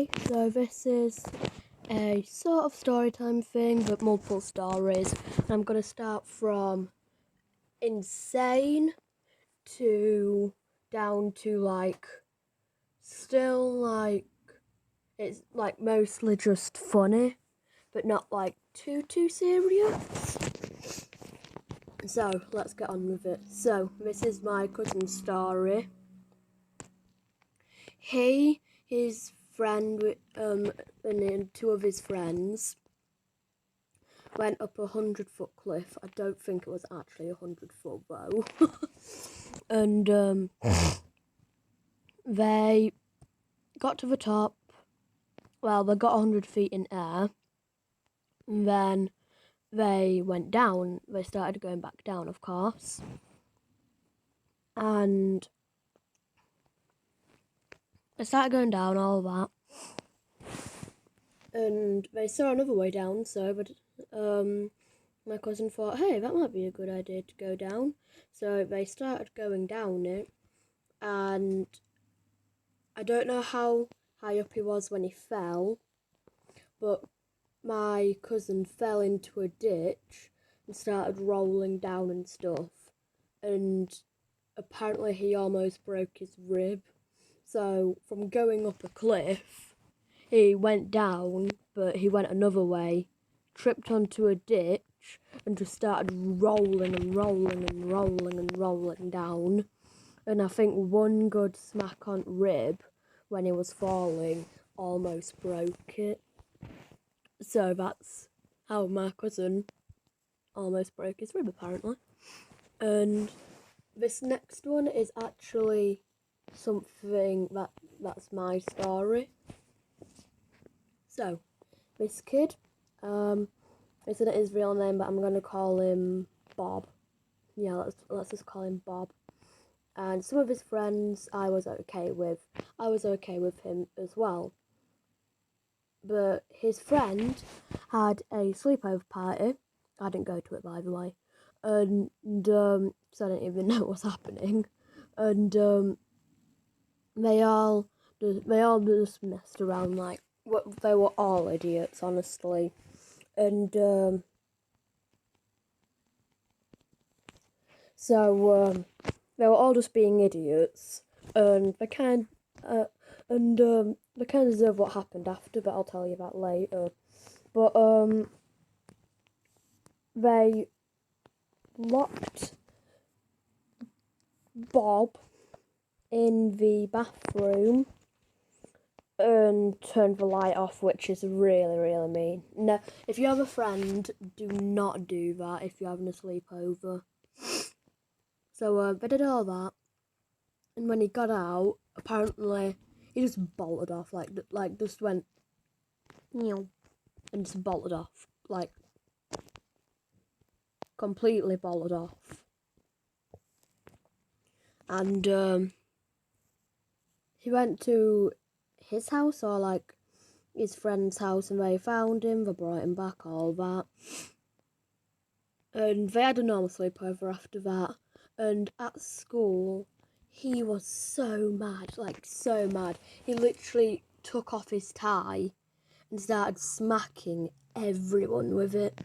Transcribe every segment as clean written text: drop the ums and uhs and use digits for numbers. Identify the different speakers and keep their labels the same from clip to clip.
Speaker 1: Hi, so this is a sort of story time thing, but multiple stories. And I'm going to start from insane to down to still it's mostly just funny, but not too serious. So let's get on with it. So this is my cousin's story. His friend, and then two of his friends went up a 100-foot cliff. I don't think it was actually 100-foot though. And they got to the top. Well, they got 100 feet in air. And then they went down. They started going back down, of course. And they started going down, all that. And they saw another way down, so my cousin thought, hey, that might be a good idea to go down. So they started going down it, and I don't know how high up he was when he fell, but my cousin fell into a ditch and started rolling down and stuff, and apparently he almost broke his rib. So from going up a cliff, he went down, but he went another way, tripped onto a ditch, and just started rolling and rolling and rolling and rolling down. And I think one good smack on rib when he was falling almost broke it. So that's how my cousin almost broke his rib, apparently. And this next one is actually something that's my story. So, this kid, isn't his real name, but I'm going to call him Bob. Yeah, let's just call him Bob. And some of his friends I was okay with. I was okay with him as well. But his friend had a sleepover party. I didn't go to it, by the way. And so I didn't even know what was happening. And they all just messed around they were all idiots, honestly. And so they were all just being idiots, and they kind of deserve what happened after, but I'll tell you that later. But they locked Bob in the bathroom and turned the light off, which is really, really mean. No, if you have a friend, do not do that if you're having a sleepover. So they did all that, and when he got out, apparently he just bolted off, just went, and just bolted off, completely bolted off. And he went to his house, or his friend's house, and they found him, they brought him back, all that. And they had a normal sleepover after that. And at school, he was so mad, so mad. He literally took off his tie and started smacking everyone with it.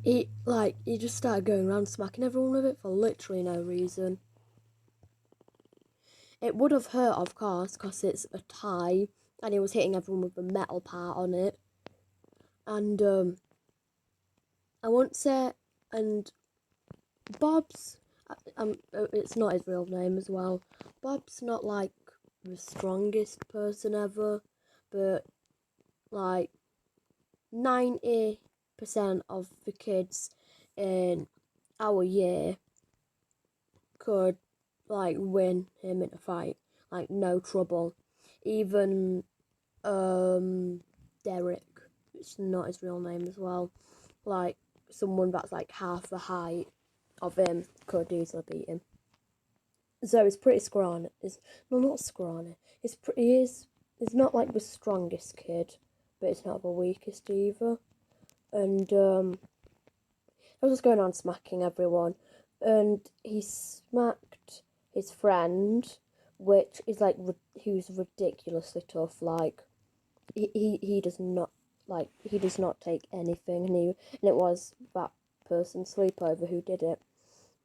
Speaker 1: He just started going around smacking everyone with it for literally no reason. It would have hurt, of course, because it's a tie, and he was hitting everyone with the metal part on it. And I won't say, and Bob's, it's not his real name as well. Bob's not the strongest person ever, but 90% of the kids in our year could win him in a fight, no trouble. Even Derek, it's not his real name as well, someone that's half the height of him could easily beat him. So it's pretty scrawny. Not scrawny. He's not the strongest kid, but it's not the weakest either. And I was just going on smacking everyone, and he smacked his friend, which is like who's ridiculously tough. Like he does not take anything, and it was that person's sleepover who did it,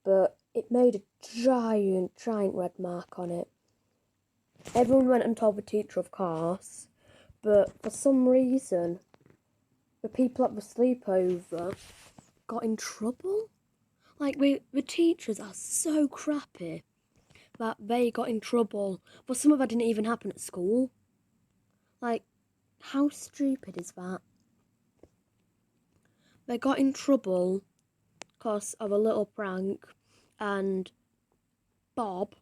Speaker 1: but it made a giant red mark on it. Everyone went and told the teacher, of course, but for some reason, the people at the sleepover got in trouble. Like, the teachers are so crappy that they got in trouble. But some of that didn't even happen at school. Like, how stupid is that? They got in trouble because of a little prank, and Bob,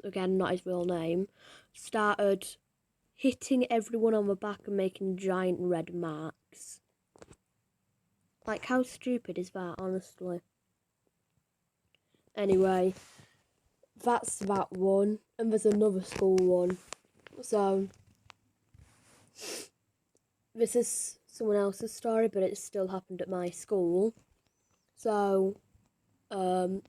Speaker 1: again not his real name, started hitting everyone on the back and making giant red marks. Like, how stupid is that, honestly? Anyway, that's that one, and there's another school one. So, this is someone else's story, but it still happened at my school. So, I'm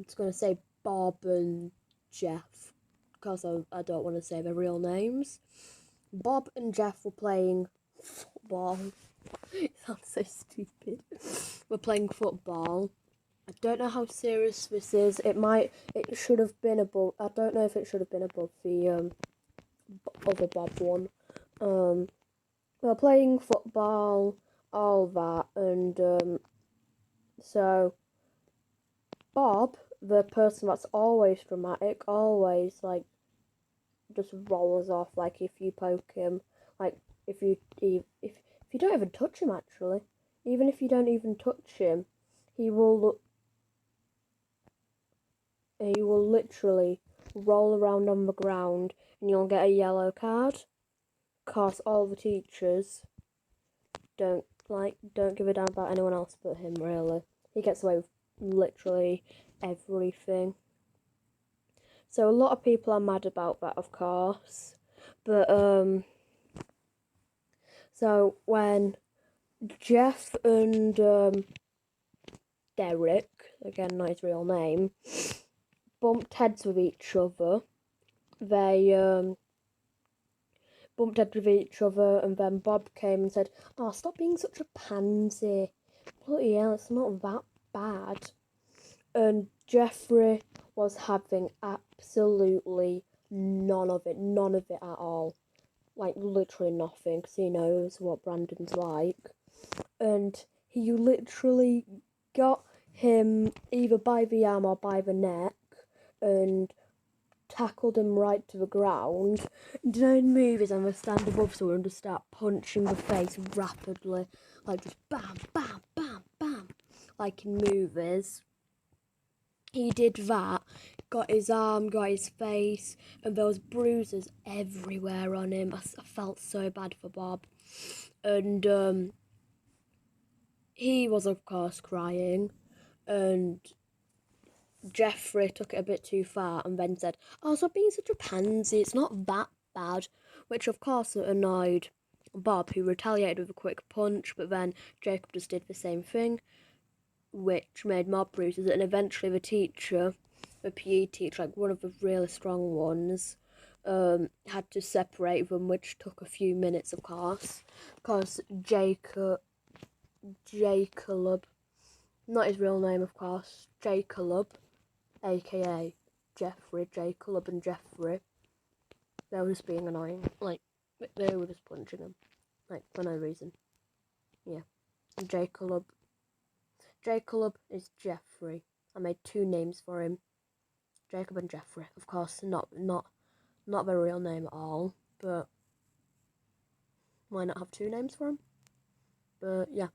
Speaker 1: just going to say Bob and Jeff, because I don't want to say their real names. Bob and Jeff were playing football. It sounds so stupid. We're playing football. I don't know how serious this is. It should have been above. I don't know if it should have been above the other Bob one. We're playing football, all that, and so Bob, the person that's always dramatic, always like just rolls off. Like if you poke him, like if you don't even touch him, actually, even if you don't even touch him, he will literally roll around on the ground, and you'll get a yellow card. Cause all the teachers don't give a damn about anyone else but him. Really, he gets away with literally everything. So a lot of people are mad about that, of course. But so when Jeff and Derek, again not his real name, bumped heads with each other, they bumped heads with each other, and then Bob came and said, "Oh, stop being such a pansy. Bloody hell, it's not that bad." And Jeffrey was having absolutely none of it at all. Like, literally nothing, because he knows what Brandon's like. And he literally got him either by the arm or by the neck and tackled him right to the ground. Don't move as I'm stand above someone and just start punching the face rapidly. Like, just bam, bam, bam, bam. Like in movies. He did that, got his arm, got his face, and there was bruises everywhere on him. I felt so bad for Bob. And he was, of course, crying. And Jeffrey took it a bit too far and then said, "Oh, stop being such a pansy. It's not that bad." Which, of course, annoyed Bob, who retaliated with a quick punch, but then Jacob just did the same thing, which made more bruises. And eventually the teacher, the PE teacher, like one of the really strong ones, had to separate them, which took a few minutes, of course, because Jacob, not his real name, of course, Jacob, aka Jeffrey, Jacob and Jeffrey, they were just being annoying. Like, they were just punching him, like, for no reason. Yeah. And Jacob is Jeffrey. I made two names for him. Jacob and Jeffrey. Of course, not their real name at all, but why not have two names for him? But yeah.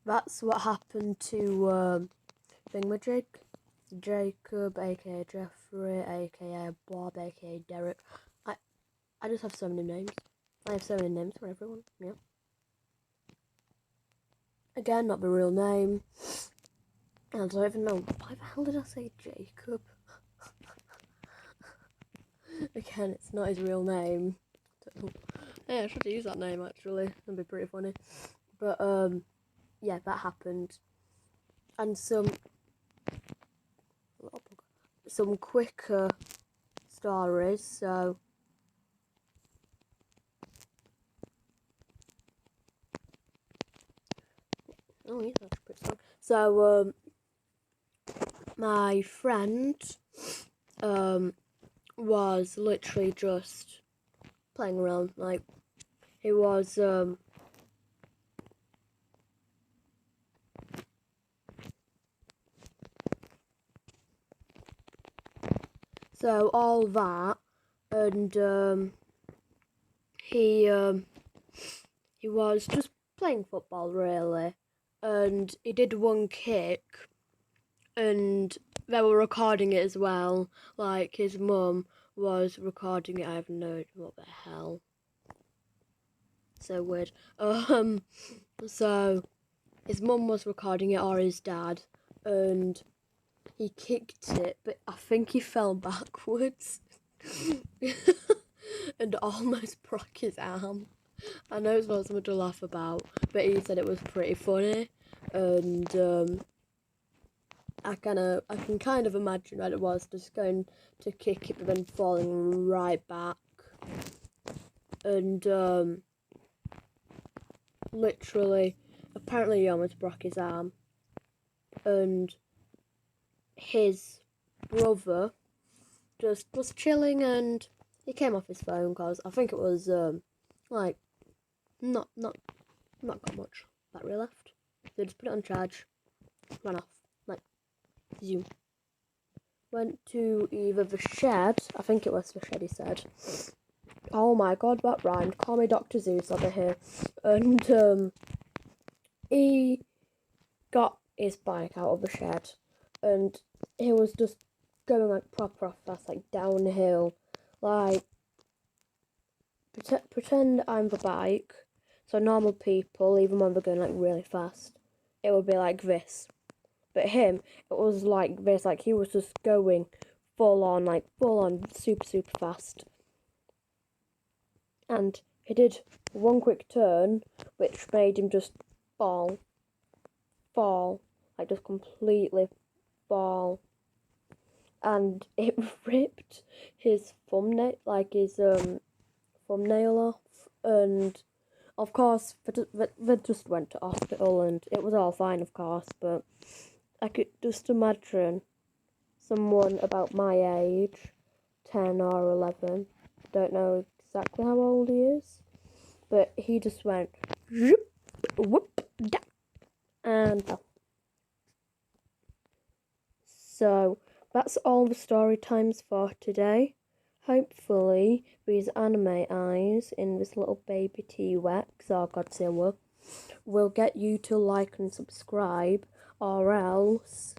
Speaker 1: That's what happened to Thingamajig. Jacob, aka Jeffrey, aka Bob, aka Derek. I just have so many names. I have so many names for everyone, yeah. Again, not the real name. I don't even know. Why the hell did I say Jacob? Again, it's not his real name. Yeah, I should use that name actually. That'd be pretty funny. But yeah, that happened. And some stories, so oh yeah, that's a pretty song. So my friend was literally just playing around, like he was so all that, and he was just playing football really, and he did one kick, and they were recording it as well. Like his mum was recording it. I have no idea what the hell. So weird. So his mum was recording it, or his dad, and he kicked it, but I think he fell backwards and almost broke his arm. I know it's not something to laugh about, but he said it was pretty funny, and I can kind of imagine what it was, just going to kick it but then falling right back, and literally, apparently he almost broke his arm, and his brother just was chilling, and he came off his phone because I think it was like not got much battery left, so just put it on charge, ran off, like zoom. Went to either the shed, I think it was the shed, he said. Oh my god, that rhymed. Call me Dr. Zeus over here. And he got his bike out of the shed, and he was just going like proper fast, like downhill. Like, pretend I'm the bike. So normal people, even when they're going like really fast, it would be like this. But him, it was like this, like he was just going full on, super fast. And he did one quick turn, which made him just fall, like just completely fall. And it ripped his thumbnail, like his thumbnail off, and of course they just went to hospital, and it was all fine, of course, but I could just imagine someone about my age, 10 or 11, don't know exactly how old he is, but he just went whoop, da, and fell. So that's all the story times for today. Hopefully these anime eyes in this little baby T-Rex or Godzilla will get you to like and subscribe, or else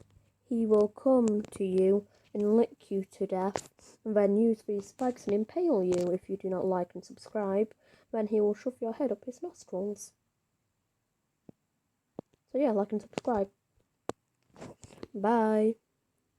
Speaker 1: he will come to you and lick you to death, and then use these spikes and impale you if you do not like and subscribe. Then he will shove your head up his nostrils. So yeah, like and subscribe. Bye.